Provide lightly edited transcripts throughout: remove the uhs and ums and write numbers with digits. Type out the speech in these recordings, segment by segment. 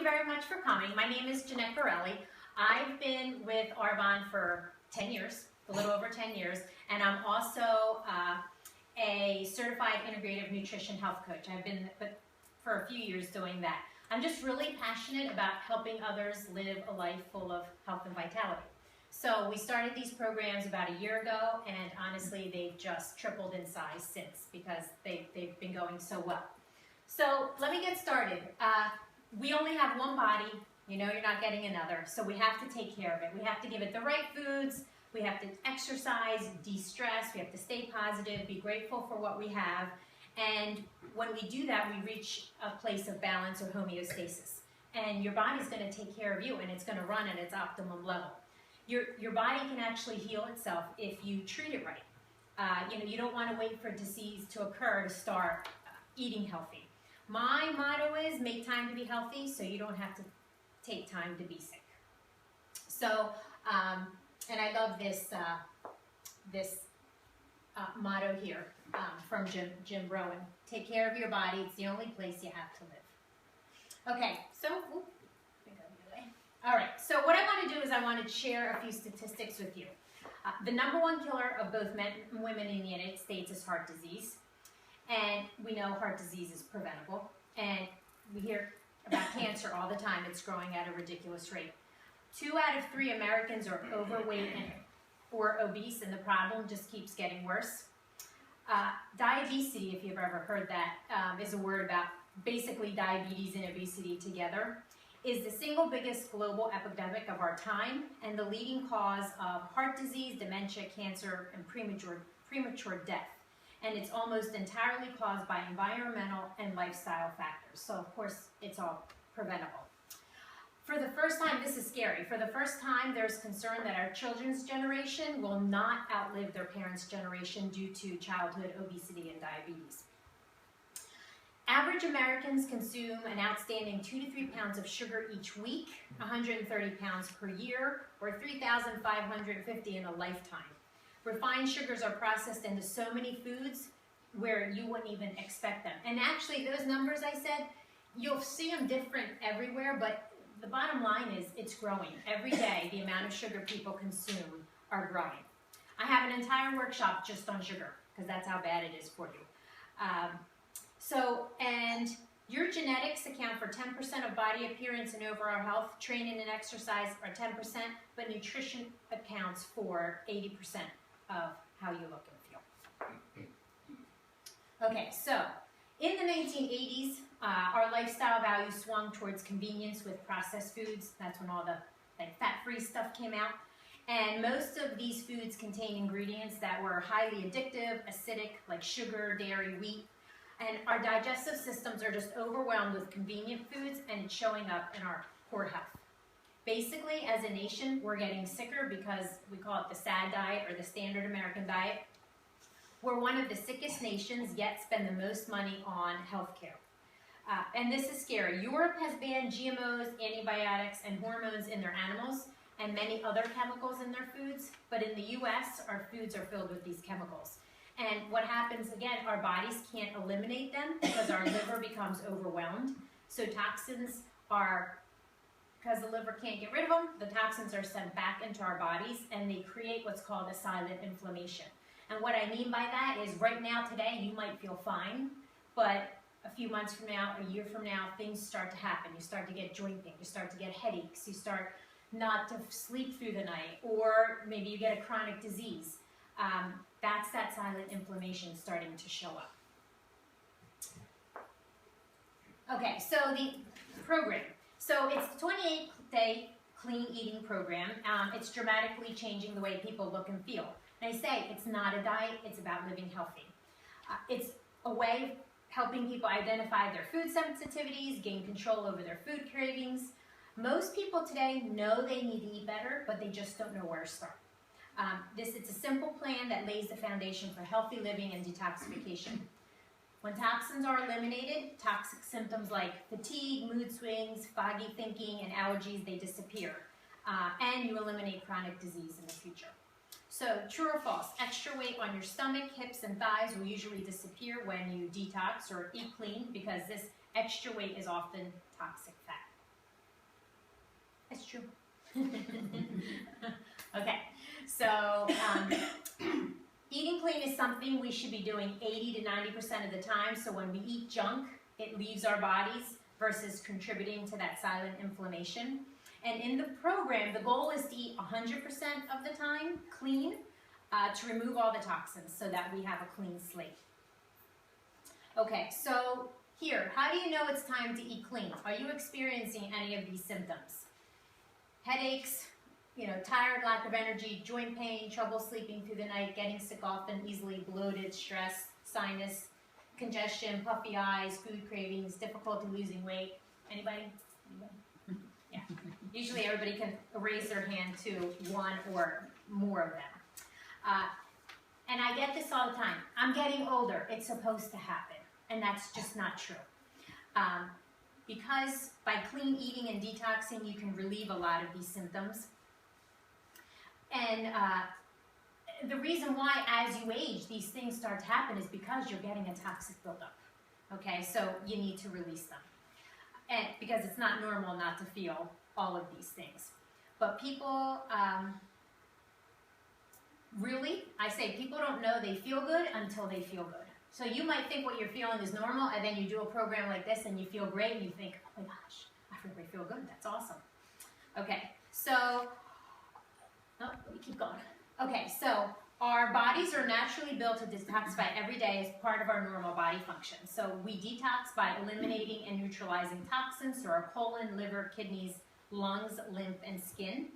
you very much for coming. My name is Jeanette Guerrelli. I've been with Arbonne for 10 years, a little over 10 years, and I'm also a certified integrative nutrition health coach. I've been for a few years doing that. I'm just really passionate about helping others live a life full of health and vitality. So we started these programs about a year ago, and honestly, they've just tripled in size since because they've been going so well. So let me get started. We only have one body. You know you're not getting another, so we have to take care of it. We have to give it the right foods. We have to exercise, de-stress. We have to stay positive, be grateful for what we have. And when we do that, we reach a place of balance or homeostasis. And your body's going to take care of you, and it's going to run at its optimum level. Your body can actually heal itself if you treat it right. You don't want to wait for disease to occur to start eating healthy. My motto is make time to be healthy so you don't have to take time to be sick. So, and I love this motto here from Jim Rohn. Take care of your body. It's the only place you have to live. Okay, so, all right, so what I want to do is I want to share a few statistics with you. The #1 killer of both men and women in the United States is heart disease. And we know heart disease is preventable. And we hear about cancer all the time. It's growing at a ridiculous rate. 2 out of 3 Americans are overweight or obese, and the problem just keeps getting worse. Diabetes, if you've ever heard that, is a word about basically diabetes and obesity together, is the single biggest global epidemic of our time and the leading cause of heart disease, dementia, cancer, and premature death. And it's almost entirely caused by environmental and lifestyle factors. So of course, it's all preventable. For the first time, this is scary, for the first time there's concern that our children's generation will not outlive their parents' generation due to childhood obesity and diabetes. Average Americans consume an outstanding 2 to 3 pounds of sugar each week, 130 pounds per year, or 3,550 in a lifetime. Refined sugars are processed into so many foods where you wouldn't even expect them. And actually, those numbers I said, you'll see them different everywhere, but the bottom line is it's growing. Every day, the amount of sugar people consume are growing. I have an entire workshop just on sugar, because that's how bad it is for you. And your genetics account for 10% of body appearance and overall health. Training and exercise are 10%, but nutrition accounts for 80% of how you look and feel. Okay, so in the 1980s, our lifestyle values swung towards convenience with processed foods. That's when all the fat-free stuff came out. And most of these foods contain ingredients that were highly addictive, acidic, like sugar, dairy, wheat. And our digestive systems are just overwhelmed with convenient foods, and it's showing up in our poor health. Basically, as a nation, we're getting sicker because we call it the SAD diet or the standard American diet. We're one of the sickest nations, yet spend the most money on healthcare. And this is scary. Europe has banned GMOs, antibiotics, and hormones in their animals, and many other chemicals in their foods. But in the US, our foods are filled with these chemicals. And what happens, again, our bodies can't eliminate them because our liver becomes overwhelmed. So toxins are, because the liver can't get rid of them, the toxins are sent back into our bodies, and they create what's called a silent inflammation. And what I mean by that is right now, today, you might feel fine, but a few months from now, a year from now, things start to happen. You start to get joint pain, you start to get headaches, you start not to sleep through the night, or maybe you get a chronic disease. That's that silent inflammation starting to show up. Okay, so the program. So it's the 28-day clean eating program. It's dramatically changing the way people look and feel. And I say it's not a diet, it's about living healthy. It's a way of helping people identify their food sensitivities, gain control over their food cravings. Most people today know they need to eat better, but they just don't know where to start. It's a simple plan that lays the foundation for healthy living and detoxification. When toxins are eliminated, toxic symptoms like fatigue, mood swings, foggy thinking, and allergies, they disappear. And you eliminate chronic disease in the future. So, true or false, extra weight on your stomach, hips, and thighs will usually disappear when you detox or eat clean because this extra weight is often toxic fat. true. Okay, so eating clean is something we should be doing 80 to 90% of the time. So when we eat junk, it leaves our bodies versus contributing to that silent inflammation. And in the program, the goal is to eat 100% of the time clean to remove all the toxins so that we have a clean slate. Okay, so here, how do you know it's time to eat clean? Are you experiencing any of these symptoms? Headaches, tired, lack of energy, joint pain, trouble sleeping through the night, getting sick often, easily bloated, stress, sinus, congestion, puffy eyes, food cravings, difficulty losing weight. Anybody? Yeah. Usually everybody can raise their hand to one or more of them. And I get this all the time. I'm getting older. It's supposed to happen. And that's just not true. Because by clean eating and detoxing, you can relieve a lot of these symptoms. And the reason why, as you age, these things start to happen is because you're getting a toxic buildup. Okay, so you need to release them. And because it's not normal not to feel all of these things. But people, really, I say people don't know they feel good until they feel good. So you might think what you're feeling is normal, and then you do a program like this and you feel great and you think, oh my gosh, I really feel good, that's awesome. Okay, so, let me keep going. Okay, so our bodies are naturally built to detoxify every day as part of our normal body function. So we detox by eliminating and neutralizing toxins through our colon, liver, kidneys, lungs, lymph, and skin.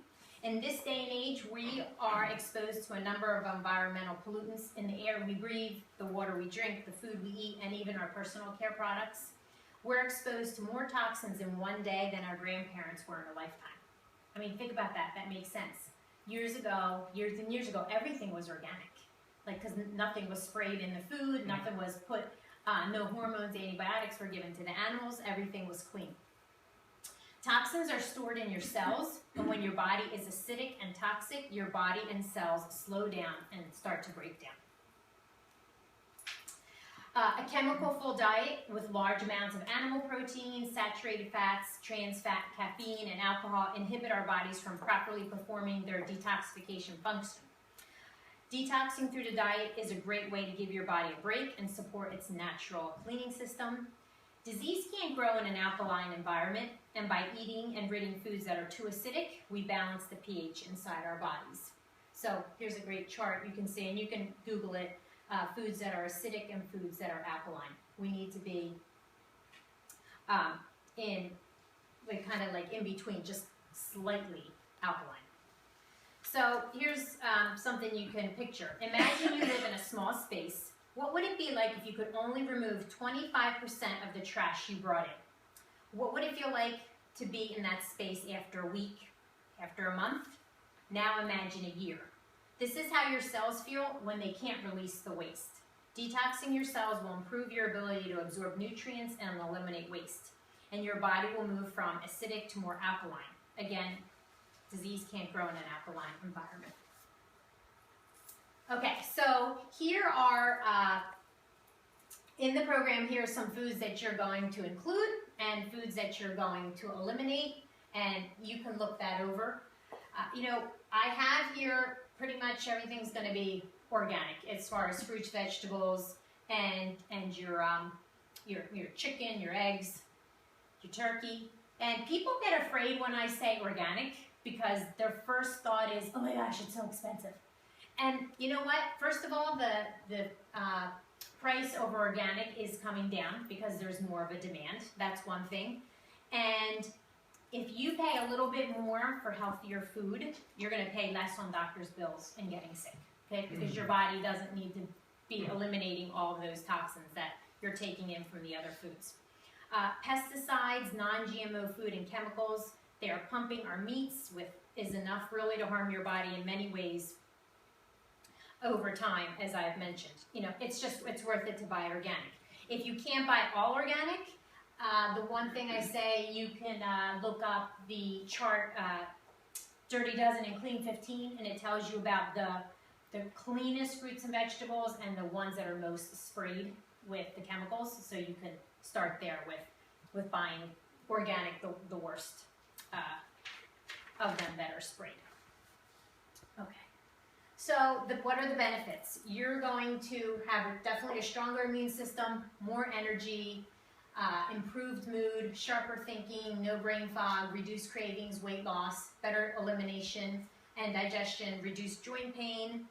In this day and age, we are exposed to a number of environmental pollutants in the air we breathe, the water we drink, the food we eat, and even our personal care products. We're exposed to more toxins in one day than our grandparents were in a lifetime. I mean, think about that. That makes sense. Years and years ago, everything was organic. Like, because nothing was sprayed in the food, nothing was put, no hormones, antibiotics were given to the animals, everything was clean. Toxins are stored in your cells, and when your body is acidic and toxic, your body and cells slow down and start to break down. A chemical-full diet with large amounts of animal protein, saturated fats, trans fat, caffeine, and alcohol inhibit our bodies from properly performing their detoxification function. Detoxing through the diet is a great way to give your body a break and support its natural cleaning system. Disease can't grow in an alkaline environment, and by eating and ridding foods that are too acidic, we balance the pH inside our bodies. So here's a great chart you can see, and you can Google it, foods that are acidic and foods that are alkaline. We need to be in between, just slightly alkaline. So here's something you can picture. Imagine you live in a small space. What would it be like if you could only remove 25% of the trash you brought in? What would it feel like to be in that space after a week, after a month? Now imagine a year. This is how your cells feel when they can't release the waste. Detoxing your cells will improve your ability to absorb nutrients and eliminate waste. And your body will move from acidic to more alkaline. Again, disease can't grow in an alkaline environment. Okay, so here are, in the program, here are some foods that you're going to include and foods that you're going to eliminate, and you can look that over. I have here pretty much everything's going to be organic as far as fruits, vegetables, and your chicken, your eggs, your turkey. And people get afraid when I say organic because their first thought is, oh my gosh, it's so expensive. And you know what? First of all, the price over organic is coming down because there's more of a demand. That's one thing. And if you pay a little bit more for healthier food, you're going to pay less on doctor's bills and getting sick, okay? Because your body doesn't need to be eliminating all of those toxins that you're taking in from the other foods. Pesticides, non-GMO food, and chemicals, they are pumping our meats is enough really to harm your body in many ways over time, as I have mentioned. It's worth it to buy organic. If you can't buy all organic, the one thing I say, you can look up the chart, Dirty Dozen and Clean 15, and it tells you about the cleanest fruits and vegetables and the ones that are most sprayed with the chemicals. So you can start there with buying organic, the worst of them that are sprayed. Okay. So what are the benefits? You're going to have definitely a stronger immune system, more energy, improved mood, sharper thinking, no brain fog, reduced cravings, weight loss, better elimination and digestion, reduced joint pain,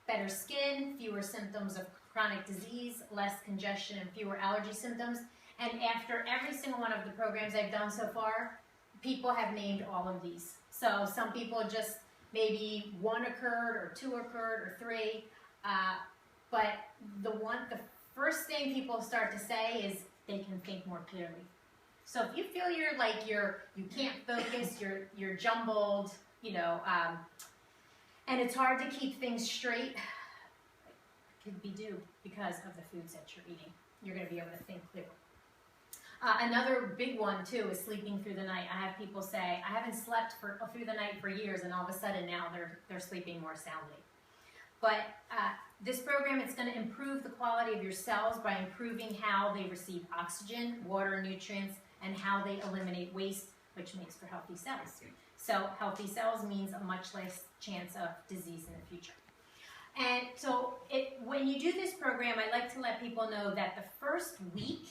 better skin, fewer symptoms of chronic disease, less congestion and fewer allergy symptoms. And after every single one of the programs I've done so far, people have named all of these. So some people just maybe 1 occurred or 2 occurred or 3. But the first thing people start to say is they can think more clearly. So if you feel you can't focus, you're jumbled, you know, and it's hard to keep things straight, it could be due because of the foods that you're eating. You're going to be able to think clearly. Another big one too is sleeping through the night. I have people say, I haven't slept through the night for years, and all of a sudden now they're sleeping more soundly. But this program, it's going to improve the quality of your cells by improving how they receive oxygen, water, nutrients, and how they eliminate waste, which makes for healthy cells. So healthy cells means a much less chance of disease in the future. And so when you do this program, I like to let people know that the first week,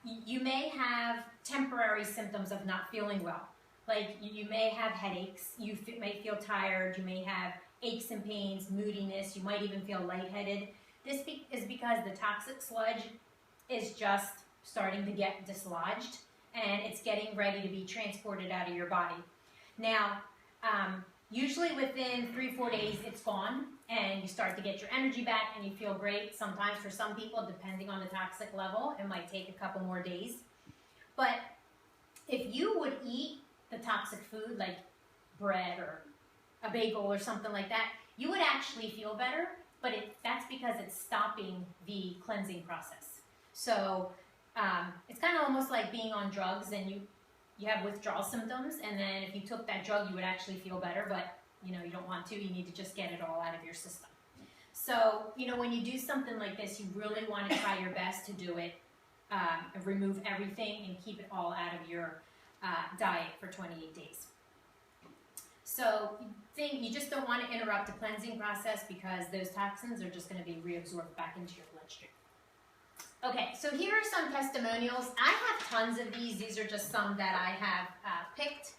you may have temporary symptoms of not feeling well. Like you may have headaches, you may feel tired, you may have aches and pains, moodiness, you might even feel lightheaded. This is because the toxic sludge is just starting to get dislodged and it's getting ready to be transported out of your body. Now, usually within 3-4 days it's gone and you start to get your energy back and you feel great. Sometimes for some people, depending on the toxic level, it might take a couple more days. But if you would eat the toxic food like bread or a bagel or something like that, you would actually feel better, but that's because it's stopping the cleansing process. So it's kind of almost like being on drugs and you have withdrawal symptoms, and then if you took that drug, you would actually feel better, but you know, you don't want to, you need to just get it all out of your system. So, you know, when you do something like this, you really want to try your best to do it, remove everything and keep it all out of your diet for 28 days. So you just don't want to interrupt the cleansing process because those toxins are just going to be reabsorbed back into your bloodstream. Okay, so here are some testimonials. I have tons of these. These are just some that I have picked.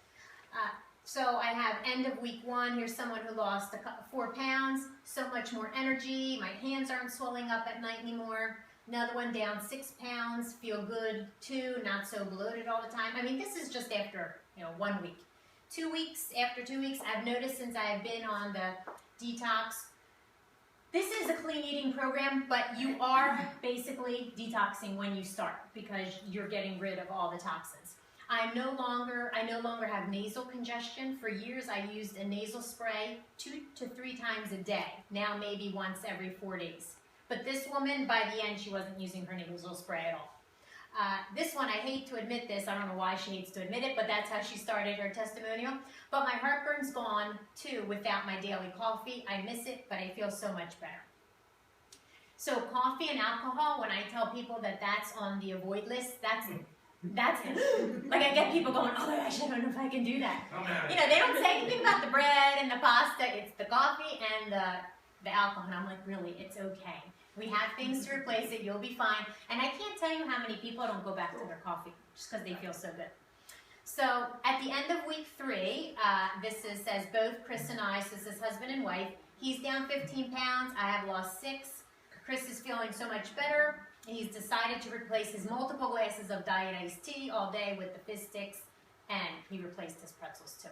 So I have end of week 1. Here's someone who lost 4 pounds, so much more energy. My hands aren't swelling up at night anymore. Another one down 6 pounds, feel good. 2, not so bloated all the time. I mean, this is just after 1 week. 2 weeks, after 2 weeks, I've noticed since I have been on the detox, this is a clean eating program, but you are basically detoxing when you start because you're getting rid of all the toxins. I no longer have nasal congestion. For years, I used a nasal spray 2 to 3 times a day. Now maybe once every 4 days. But this woman, by the end, she wasn't using her nasal spray at all. This one, I hate to admit this. I don't know why she hates to admit it, but that's how she started her testimonial. But my heartburn's gone, too, without my daily coffee. I miss it, but I feel so much better. So coffee and alcohol, when I tell people that that's on the avoid list, that's like I get people going, oh my gosh, I don't know if I can do that. You know, they don't say anything about the bread and the pasta. It's the coffee and the alcohol. And I'm like, really, it's okay. We have things to replace it. You'll be fine. And I can't tell you how many people don't go back to their coffee just because they feel so good. So at the end of week 3, says both Chris and I, so this is husband and wife. He's down 15 pounds. I have lost 6. Chris is feeling so much better. He's decided to replace his multiple glasses of diet iced tea all day with the fizz sticks, and he replaced his pretzels too.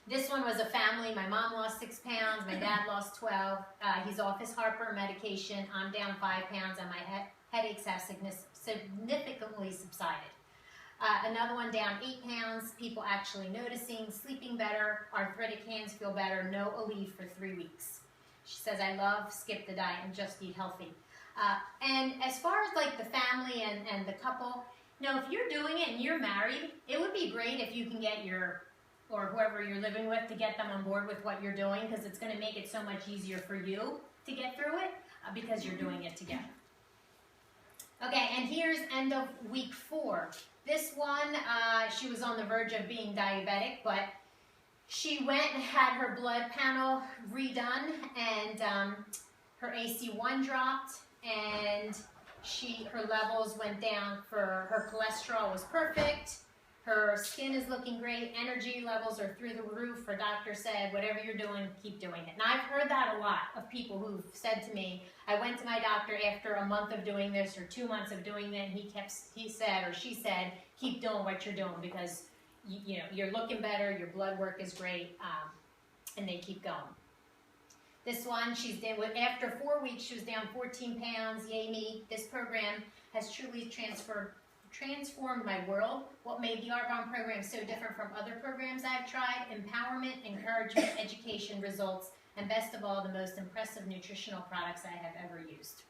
This one was a family. My mom lost 6 pounds. My dad lost 12. He's off his heartburn medication. I'm down 5 pounds, and my headaches have significantly subsided. Another one down 8 pounds. People actually noticing, sleeping better. Arthritic hands feel better. No Aleve for 3 weeks. She says, I love skip the diet and just eat healthy. And as far as like the family and the couple, if you're doing it and you're married, it would be great if you can get or whoever you're living with to get them on board with what you're doing, because it's going to make it so much easier for you to get through it because you're doing it together. Okay, and here's end of week 4. This one, she was on the verge of being diabetic, but She went and had her blood panel redone, and her AC1 dropped, and her levels went down. Her cholesterol was perfect. Her skin is looking great. Energy levels are through the roof. Her doctor said, whatever you're doing, keep doing it. And I've heard that a lot of people who've said to me, I went to my doctor after a month of doing this or 2 months of doing that, and he said or she said, keep doing what you're doing because you know, you're looking better, your blood work is great, and they keep going. This one, after 4 weeks, she was down 14 pounds. Yay me. This program has truly transformed my world. What made the Arbonne program so different from other programs I've tried? Empowerment, encouragement, education, results, and best of all, the most impressive nutritional products I have ever used.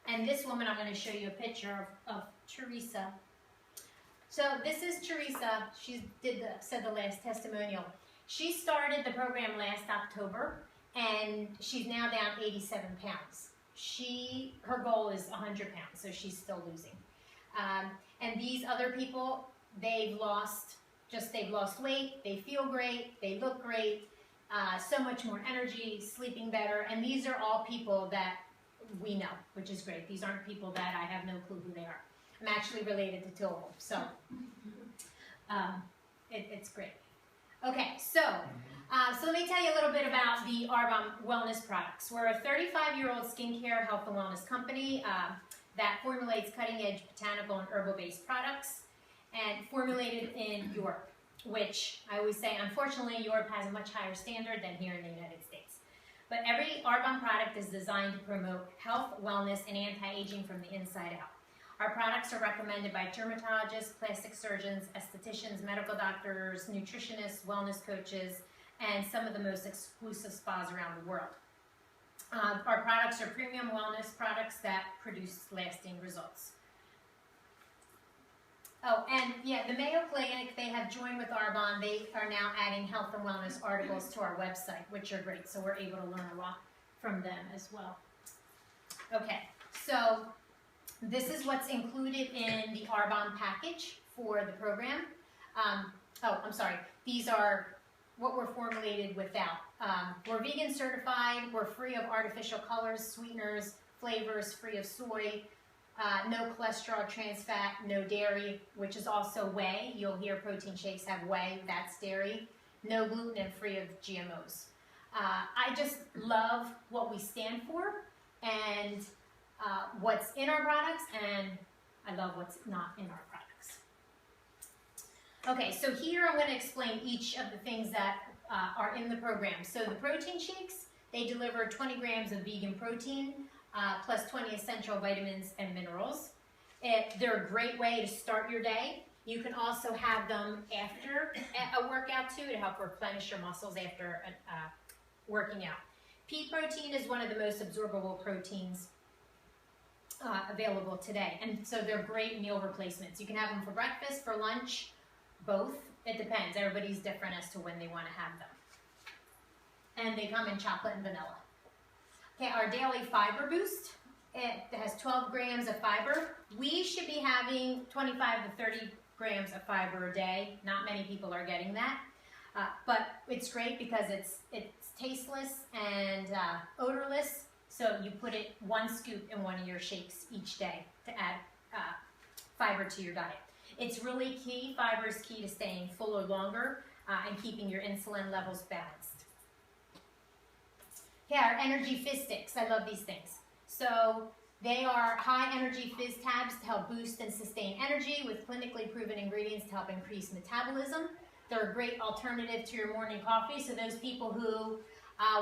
And this woman, I'm going to show you a picture of Teresa. So this is Teresa. She said the last testimonial. She started the program last October, and she's now down 87 pounds. Her goal is 100 pounds, so she's still losing. And these other people, they've lost weight, they feel great, they look great, so much more energy, sleeping better, and these are all people that we know, which is great. These aren't people that I have no clue who they are. I'm actually related to two of them, so it's great. Okay, so let me tell you a little bit about the Arbonne Wellness products. We're a 35-year-old skincare health and wellness company that formulates cutting-edge botanical and herbal-based products, and formulated in Europe, which I always say, unfortunately, Europe has a much higher standard than here in the United States. But every Arbonne product is designed to promote health, wellness, and anti-aging from the inside out. Our products are recommended by dermatologists, plastic surgeons, estheticians, medical doctors, nutritionists, wellness coaches, and some of the most exclusive spas around the world. Our products are premium wellness products that produce lasting results. Oh, and yeah, the Mayo Clinic, they have joined with Arbonne. They are now adding health and wellness articles to our website, which are great, so we're able to learn a lot from them as well. Okay, so this is what's included in the Arbonne package for the program. These are what we're formulated without. We're vegan certified, we're free of artificial colors, sweeteners, flavors, free of soy, no cholesterol, trans fat, no dairy, which is also whey. You'll hear protein shakes have whey, that's dairy. No gluten and free of GMOs. I just love what we stand for and what's in our products, and I love what's not in our products. Okay, so here I'm going to explain each of the things that are in the program. So the protein shakes, they deliver 20 grams of vegan protein plus 20 essential vitamins and minerals. They're a great way to start your day. You can also have them after a workout too to help replenish your muscles after working out. Pea protein is one of the most absorbable proteins available today, and so they're great meal replacements. You can have them for breakfast, for lunch, both. It depends. Everybody's different as to when they want to have them. And they come in chocolate and vanilla. Okay, our daily fiber boost. It has 12 grams of fiber. We should be having 25 to 30 grams of fiber a day. Not many people are getting that, but it's great because it's tasteless and odorless. So you put it 1 scoop in one of your shakes each day to add fiber to your diet. It's really key. Fiber is key to staying fuller longer and keeping your insulin levels balanced. Okay, our energy fizz sticks. I love these things. So they are high energy fizz tabs to help boost and sustain energy with clinically proven ingredients to help increase metabolism. They're a great alternative to your morning coffee. So those people who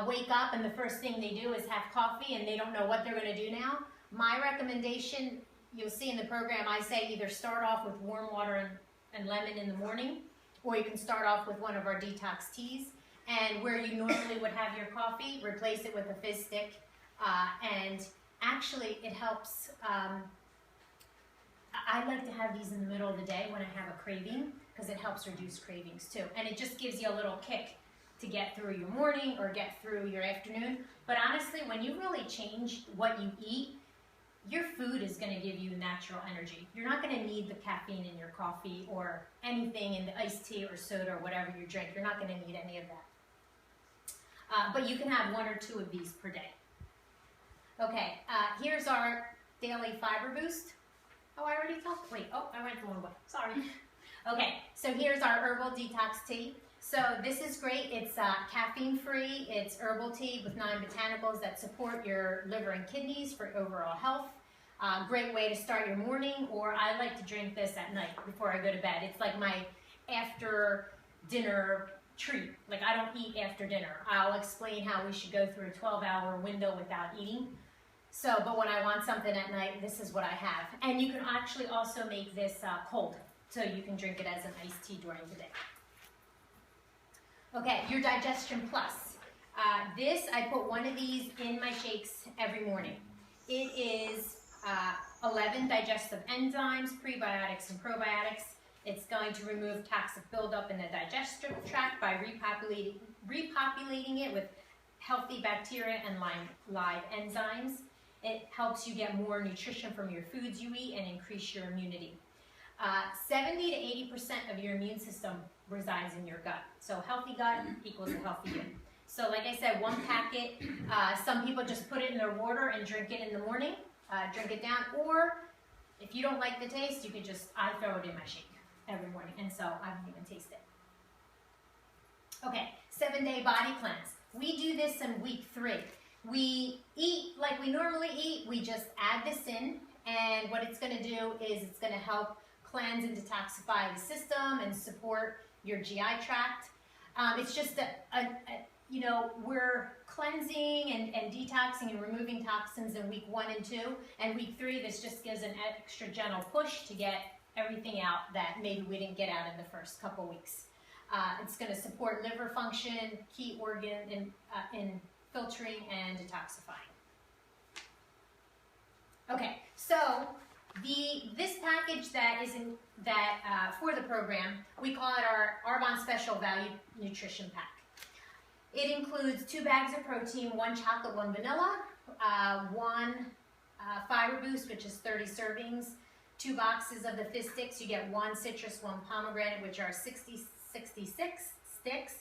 wake up and the first thing they do is have coffee and they don't know what they're going to do now. My recommendation, you'll see in the program, I say either start off with warm water and lemon in the morning, or you can start off with one of our detox teas. And where you normally would have your coffee, replace it with a fizz stick. And actually, it helps. I like to have these in the middle of the day when I have a craving, because it helps reduce cravings too. And it just gives you a little kick to get through your morning or get through your afternoon. But honestly, when you really change what you eat, your food is going to give you natural energy. You're not going to need the caffeine in your coffee or anything in the iced tea or soda or whatever you drink. You're not going to need any of that. But you can have 1 or 2 of these per day. Okay, here's our daily fiber boost. Oh, I already talked. Wait, oh, I went the wrong way. Sorry. Okay, so here's our herbal detox tea. So this is great. It's caffeine-free. It's herbal tea with 9 botanicals that support your liver and kidneys for overall health. Great way to start your morning, or I like to drink this at night before I go to bed. It's like my after dinner treat. Like, I don't eat after dinner. I'll explain how we should go through a 12-hour window without eating. So, but when I want something at night, this is what I have. And you can actually also make this cold, so you can drink it as an iced tea during the day. Okay, your Digestion Plus. This, I put 1 of these in my shakes every morning. It is 11 digestive enzymes, prebiotics and probiotics. It's going to remove toxic buildup in the digestive tract by repopulating it with healthy bacteria and live enzymes. It helps you get more nutrition from your foods you eat and increase your immunity. 70 to 80% of your immune system resides in your gut. So healthy gut equals a healthy you. So like I said, 1 packet, some people just put it in their water and drink it in the morning, drink it down, or if you don't like the taste, you could just, I throw it in my shake every morning, and so I don't even taste it. Okay, 7-day body cleanse. We do this in week 3. We eat like we normally eat, we just add this in, and what it's gonna do is it's gonna help cleanse and detoxify the system and support your GI tract. It's just you know, we're cleansing and detoxing and removing toxins in week 1 and 2, and week 3, this just gives an extra gentle push to get everything out that maybe we didn't get out in the first couple weeks. It's going to support liver function, key organ in filtering and detoxifying. Okay, so this package that is for the program, we call it our Arbonne Special Value Nutrition Pack. It includes 2 bags of protein, 1 chocolate, 1 vanilla, 1 fiber boost, which is 30 servings, 2 boxes of the fizz sticks. You get 1 citrus, 1 pomegranate, which are 66 sticks,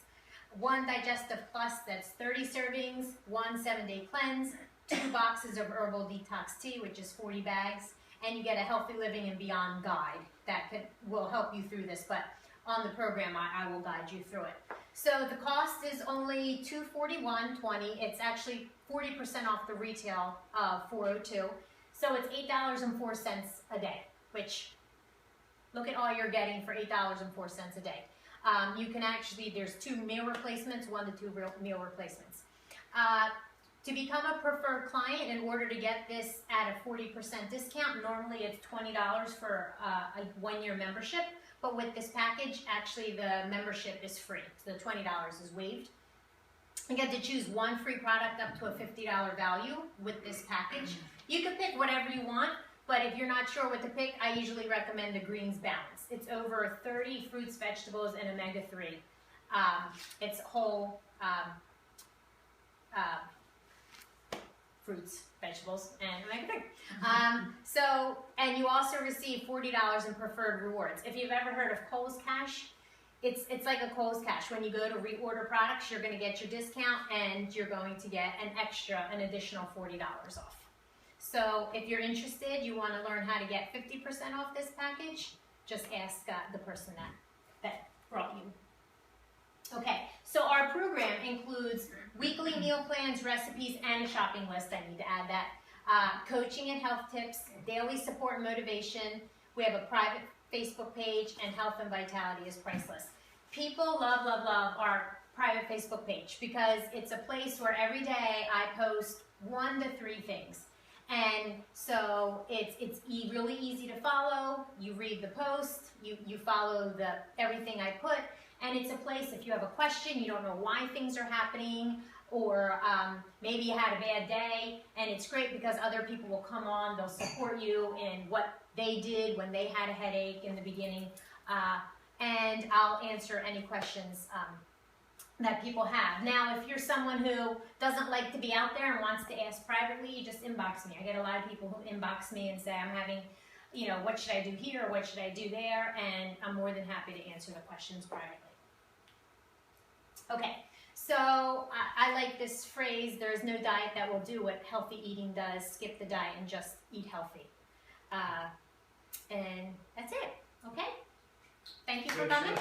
1 digestive plus, that's 30 servings, 1 7-day cleanse, 2 boxes of herbal detox tea, which is 40 bags, and you get a healthy living and beyond guide that will help you through this. But on the program, I will guide you through it. So the cost is only $241.20. It's actually 40% off the retail of $402. So it's $8.04 a day, which, look at all you're getting for $8.04 a day. You can actually, there's 2 meal replacements, 1 to 2 meal replacements. To become a preferred client, in order to get this at a 40% discount, normally it's $20 for a 1-year membership. But with this package, actually the membership is free. So the $20 is waived. You get to choose 1 free product up to a $50 value with this package. You can pick whatever you want, but if you're not sure what to pick, I usually recommend the Greens Balance. It's over 30 fruits, vegetables, and omega-3. It's whole fruits, vegetables, and omega-3. And you also receive $40 in preferred rewards. If you've ever heard of Kohl's Cash, it's like a Kohl's Cash. When you go to reorder products, you're going to get your discount, and you're going to get an additional $40 off. So if you're interested, you want to learn how to get 50% off this package, just ask the person that brought you. Okay, so our program includes weekly meal plans, recipes, and a shopping list. I need to add that. Coaching and health tips, daily support and motivation. We have a private Facebook page, and health and vitality is priceless. People love, love, love our private Facebook page because it's a place where every day I post 1 to 3 things. And so it's really easy to follow. You read the post, you follow everything I put, and it's a place if you have a question, you don't know why things are happening, or maybe you had a bad day, and it's great because other people will come on, they'll support you in what they did when they had a headache in the beginning, and I'll answer any questions that people have. Now, if you're someone who doesn't like to be out there and wants to ask privately, you just inbox me. I get a lot of people who inbox me and say, I'm having, you know, what should I do here, or what should I do there, and I'm more than happy to answer the questions privately. Okay, so I like this phrase, there is no diet that will do what healthy eating does. Skip the diet and just eat healthy. And that's it, okay? Thank you for coming.